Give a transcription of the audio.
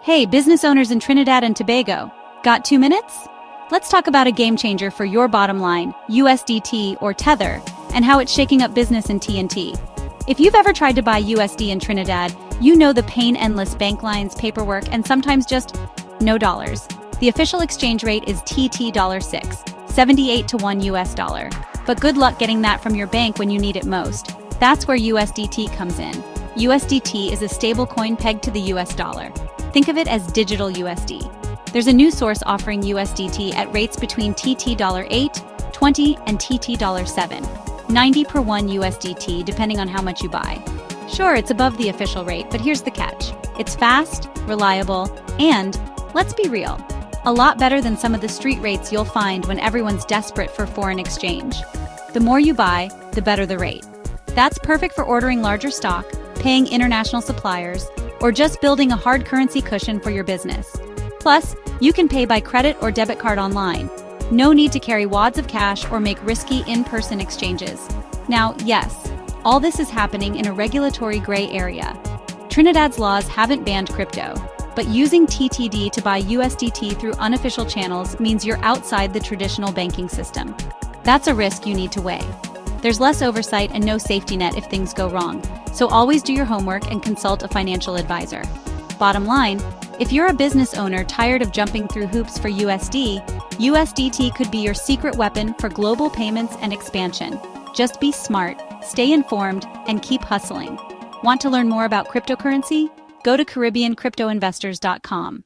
Hey, business owners in Trinidad and Tobago. Got 2 minutes? Let's talk about a game changer for your bottom line, USDT or Tether, and how it's shaking up business in TNT. If you've ever tried to buy USD in Trinidad, you know the pain, endless bank lines, paperwork, and sometimes just no dollars. The official exchange rate is TT$6, 78 to 1 US dollar. But good luck getting that from your bank when you need it most. That's where USDT comes in. USDT is a stable coin pegged to the US dollar. Think of it as digital USD. There's a new source offering USDT at rates between TT$8, 20, and TT$7, 90 per 1 USDT depending on how much you buy. Sure, it's above the official rate, but here's the catch. It's fast, reliable, and, let's be real, a lot better than some of the street rates you'll find when everyone's desperate for foreign exchange. The more you buy, the better the rate. That's perfect for ordering larger stock, paying international suppliers, or just building a hard currency cushion for your business. Plus, you can pay by credit or debit card online. No need to carry wads of cash or make risky in-person exchanges. Now, yes, all this is happening in a regulatory gray area. Trinidad's laws haven't banned crypto, but using TTD to buy USDT through unofficial channels means you're outside the traditional banking system. That's a risk you need to weigh. There's less oversight and no safety net if things go wrong, so always do your homework and consult a financial advisor. Bottom line, if you're a business owner tired of jumping through hoops for USDT could be your secret weapon for global payments and expansion. Just be smart, stay informed, and keep hustling. Want to learn more about cryptocurrency? Go to CaribbeanCryptoInvestors.com.